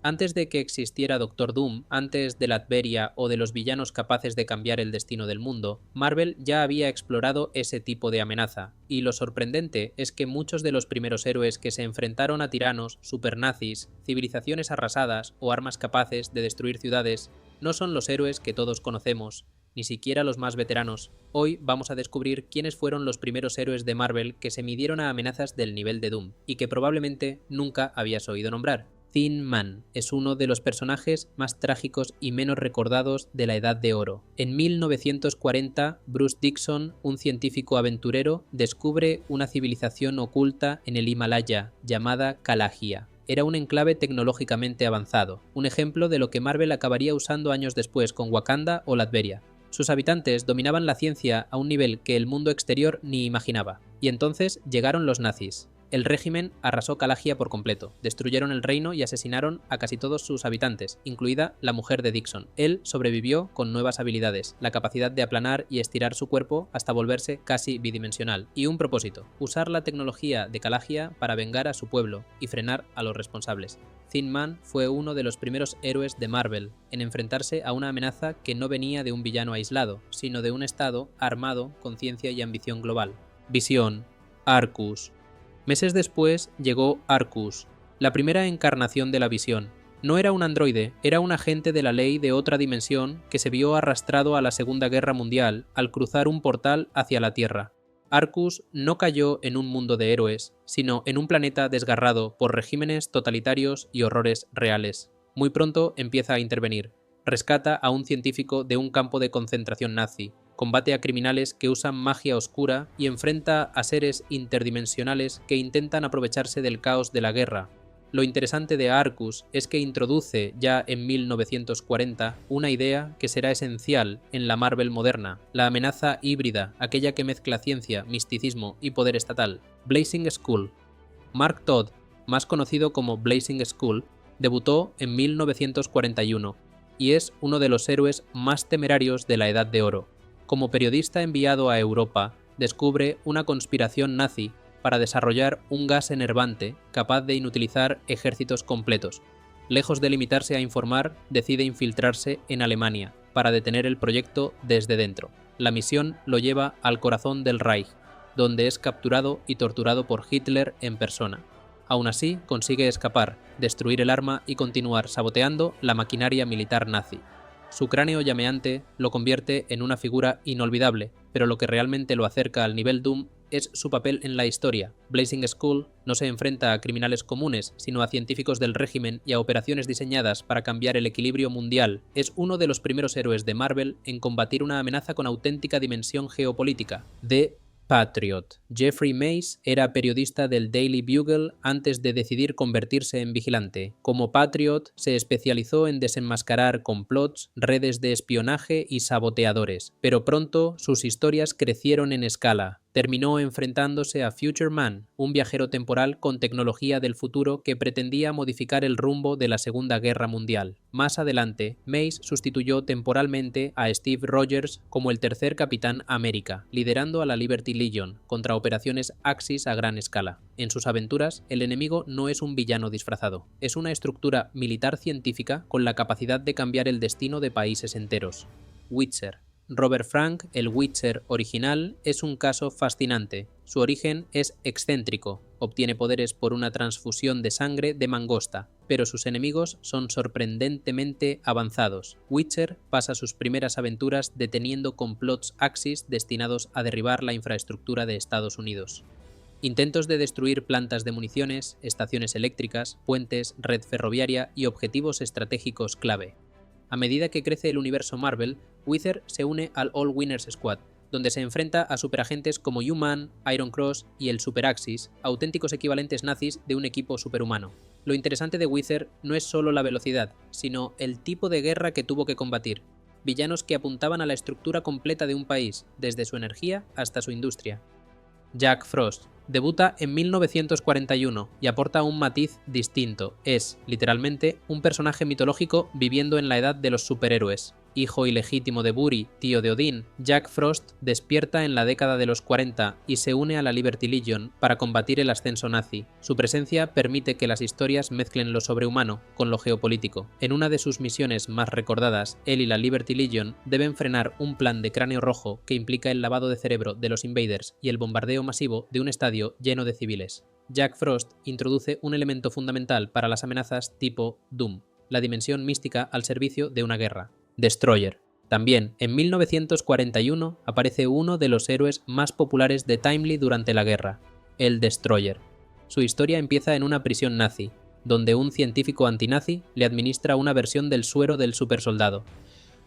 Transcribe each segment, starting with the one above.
Antes de que existiera Doctor Doom, antes de Latveria o de los villanos capaces de cambiar el destino del mundo, Marvel ya había explorado ese tipo de amenaza, y lo sorprendente es que muchos de los primeros héroes que se enfrentaron a tiranos, supernazis, civilizaciones arrasadas o armas capaces de destruir ciudades no son los héroes que todos conocemos, ni siquiera los más veteranos. Hoy vamos a descubrir quiénes fueron los primeros héroes de Marvel que se midieron a amenazas del nivel de Doom, y que probablemente nunca habías oído nombrar. Thin Man es uno de los personajes más trágicos y menos recordados de la Edad de Oro. En 1940, Bruce Dickinson, un científico aventurero, descubre una civilización oculta en el Himalaya llamada Kalagia. Era un enclave tecnológicamente avanzado, un ejemplo de lo que Marvel acabaría usando años después con Wakanda o Latveria. Sus habitantes dominaban la ciencia a un nivel que el mundo exterior ni imaginaba. Y entonces llegaron los nazis. El régimen arrasó Kalagia por completo, destruyeron el reino y asesinaron a casi todos sus habitantes, incluida la mujer de Dixon. Él sobrevivió con nuevas habilidades, la capacidad de aplanar y estirar su cuerpo hasta volverse casi bidimensional, y un propósito: usar la tecnología de Kalagia para vengar a su pueblo y frenar a los responsables. Thin Man fue uno de los primeros héroes de Marvel en enfrentarse a una amenaza que no venía de un villano aislado, sino de un estado armado con ciencia y ambición global. Visión, Arcus. Meses después llegó Arcus, la primera encarnación de la Visión. No era un androide, era un agente de la ley de otra dimensión que se vio arrastrado a la Segunda Guerra Mundial al cruzar un portal hacia la Tierra. Arcus no cayó en un mundo de héroes, sino en un planeta desgarrado por regímenes totalitarios y horrores reales. Muy pronto empieza a intervenir. Rescata a un científico de un campo de concentración nazi, combate a criminales que usan magia oscura y enfrenta a seres interdimensionales que intentan aprovecharse del caos de la guerra. Lo interesante de Arcus es que introduce ya en 1940 una idea que será esencial en la Marvel moderna: la amenaza híbrida, aquella que mezcla ciencia, misticismo y poder estatal. Blazing Skull. Mark Todd, más conocido como Blazing Skull, debutó en 1941 y es uno de los héroes más temerarios de la Edad de Oro. Como periodista enviado a Europa, descubre una conspiración nazi para desarrollar un gas enervante capaz de inutilizar ejércitos completos. Lejos de limitarse a informar, decide infiltrarse en Alemania para detener el proyecto desde dentro. La misión lo lleva al corazón del Reich, donde es capturado y torturado por Hitler en persona. Aún así, consigue escapar, destruir el arma y continuar saboteando la maquinaria militar nazi. Su cráneo llameante lo convierte en una figura inolvidable, pero lo que realmente lo acerca al nivel Doom es su papel en la historia. Blazing Skull no se enfrenta a criminales comunes, sino a científicos del régimen y a operaciones diseñadas para cambiar el equilibrio mundial. Es uno de los primeros héroes de Marvel en combatir una amenaza con auténtica dimensión geopolítica. The Patriot. Jeffrey Mace era periodista del Daily Bugle antes de decidir convertirse en vigilante. Como Patriot, se especializó en desenmascarar complots, redes de espionaje y saboteadores, pero pronto sus historias crecieron en escala. Terminó enfrentándose a Future Man, un viajero temporal con tecnología del futuro que pretendía modificar el rumbo de la Segunda Guerra Mundial. Más adelante, Mace sustituyó temporalmente a Steve Rogers como el tercer Capitán América, liderando a la Liberty Legion contra operaciones Axis a gran escala. En sus aventuras, el enemigo no es un villano disfrazado, es una estructura militar científica con la capacidad de cambiar el destino de países enteros. Witcher. Robert Frank, el Witcher original, es un caso fascinante. Su origen es excéntrico, obtiene poderes por una transfusión de sangre de mangosta, pero sus enemigos son sorprendentemente avanzados. Witcher pasa sus primeras aventuras deteniendo complots Axis destinados a derribar la infraestructura de Estados Unidos. Intentos de destruir plantas de municiones, estaciones eléctricas, puentes, red ferroviaria y objetivos estratégicos clave. A medida que crece el universo Marvel, Witcher se une al All Winners Squad, donde se enfrenta a superagentes como U-Man, Iron Cross y el Super Axis, auténticos equivalentes nazis de un equipo superhumano. Lo interesante de Witcher no es solo la velocidad, sino el tipo de guerra que tuvo que combatir. Villanos que apuntaban a la estructura completa de un país, desde su energía hasta su industria. Jack Frost debuta en 1941 y aporta un matiz distinto. Es, literalmente, un personaje mitológico viviendo en la edad de los superhéroes. hijo ilegítimo de Buri, tío de Odín, Jack Frost despierta en la década de los 40 y se une a la Liberty Legion para combatir el ascenso nazi. Su presencia permite que las historias mezclen lo sobrehumano con lo geopolítico. En una de sus misiones más recordadas, él y la Liberty Legion deben frenar un plan de Cráneo Rojo que implica el lavado de cerebro de los Invaders y el bombardeo masivo de un estadio lleno de civiles. Jack Frost introduce un elemento fundamental para las amenazas tipo Doom, la dimensión mística al servicio de una guerra: Destroyer. También, en 1941, aparece uno de los héroes más populares de Timely durante la guerra, el Destroyer. Su historia empieza en una prisión nazi, donde un científico antinazi le administra una versión del suero del supersoldado.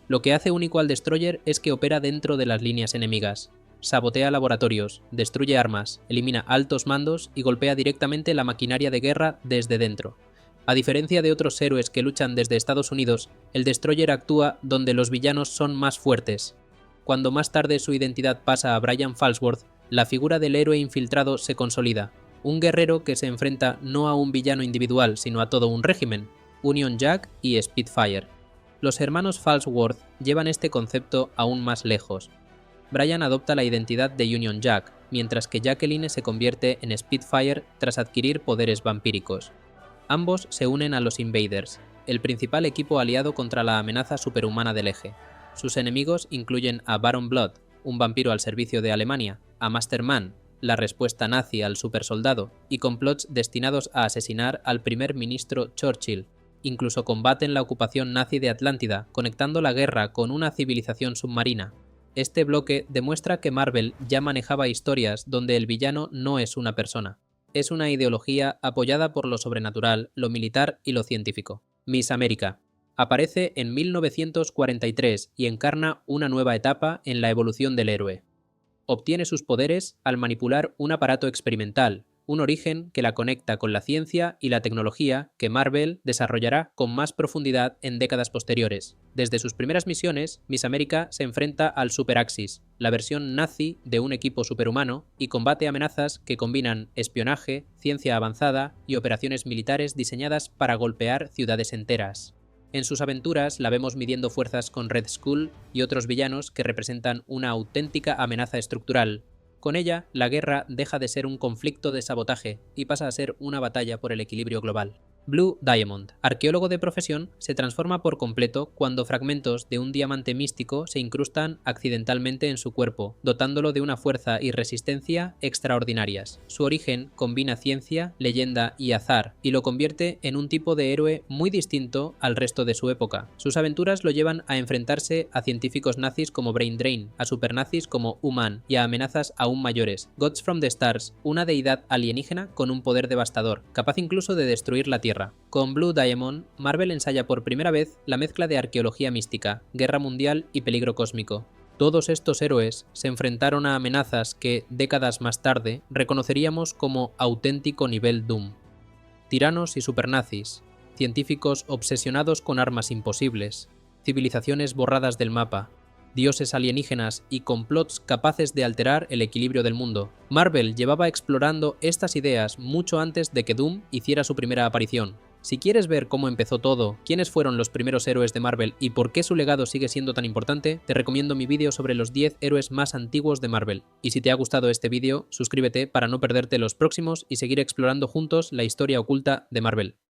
Lo que hace único al Destroyer es que opera dentro de las líneas enemigas. Sabotea laboratorios, destruye armas, elimina altos mandos y golpea directamente la maquinaria de guerra desde dentro. A diferencia de otros héroes que luchan desde Estados Unidos, el Destroyer actúa donde los villanos son más fuertes. Cuando más tarde su identidad pasa a Brian Falsworth, la figura del héroe infiltrado se consolida. Un guerrero que se enfrenta no a un villano individual, sino a todo un régimen: Union Jack y Spitfire. Los hermanos Falsworth llevan este concepto aún más lejos. Brian adopta la identidad de Union Jack, mientras que Jacqueline se convierte en Spitfire tras adquirir poderes vampíricos. Ambos se unen a los Invaders, el principal equipo aliado contra la amenaza superhumana del Eje. Sus enemigos incluyen a Baron Blood, un vampiro al servicio de Alemania, a Masterman, la respuesta nazi al supersoldado, y complots destinados a asesinar al primer ministro Churchill. Incluso combaten la ocupación nazi de Atlántida, conectando la guerra con una civilización submarina. Este bloque demuestra que Marvel ya manejaba historias donde el villano no es una persona. Es una ideología apoyada por lo sobrenatural, lo militar y lo científico. Miss América. Aparece en 1943 y encarna una nueva etapa en la evolución del héroe. Obtiene sus poderes al manipular un aparato experimental, un origen que la conecta con la ciencia y la tecnología que Marvel desarrollará con más profundidad en décadas posteriores. Desde sus primeras misiones, Miss América se enfrenta al Super Axis, la versión nazi de un equipo superhumano, y combate amenazas que combinan espionaje, ciencia avanzada y operaciones militares diseñadas para golpear ciudades enteras. En sus aventuras la vemos midiendo fuerzas con Red Skull y otros villanos que representan una auténtica amenaza estructural. Con ella, la guerra deja de ser un conflicto de sabotaje y pasa a ser una batalla por el equilibrio global. Blue Diamond, arqueólogo de profesión, se transforma por completo cuando fragmentos de un diamante místico se incrustan accidentalmente en su cuerpo, dotándolo de una fuerza y resistencia extraordinarias. Su origen combina ciencia, leyenda y azar, y lo convierte en un tipo de héroe muy distinto al resto de su época. Sus aventuras lo llevan a enfrentarse a científicos nazis como Brain Drain, a supernazis como Human y a amenazas aún mayores: Gods from the Stars, una deidad alienígena con un poder devastador, capaz incluso de destruir la Tierra. Con Blue Diamond, Marvel ensaya por primera vez la mezcla de arqueología mística, guerra mundial y peligro cósmico. Todos estos héroes se enfrentaron a amenazas que, décadas más tarde, reconoceríamos como auténtico nivel Doom. Tiranos y supernazis, científicos obsesionados con armas imposibles, civilizaciones borradas del mapa, dioses alienígenas y complots capaces de alterar el equilibrio del mundo. Marvel llevaba explorando estas ideas mucho antes de que Doom hiciera su primera aparición. Si quieres ver cómo empezó todo, quiénes fueron los primeros héroes de Marvel y por qué su legado sigue siendo tan importante, te recomiendo mi vídeo sobre los 10 héroes más antiguos de Marvel. Y si te ha gustado este vídeo, suscríbete para no perderte los próximos y seguir explorando juntos la historia oculta de Marvel.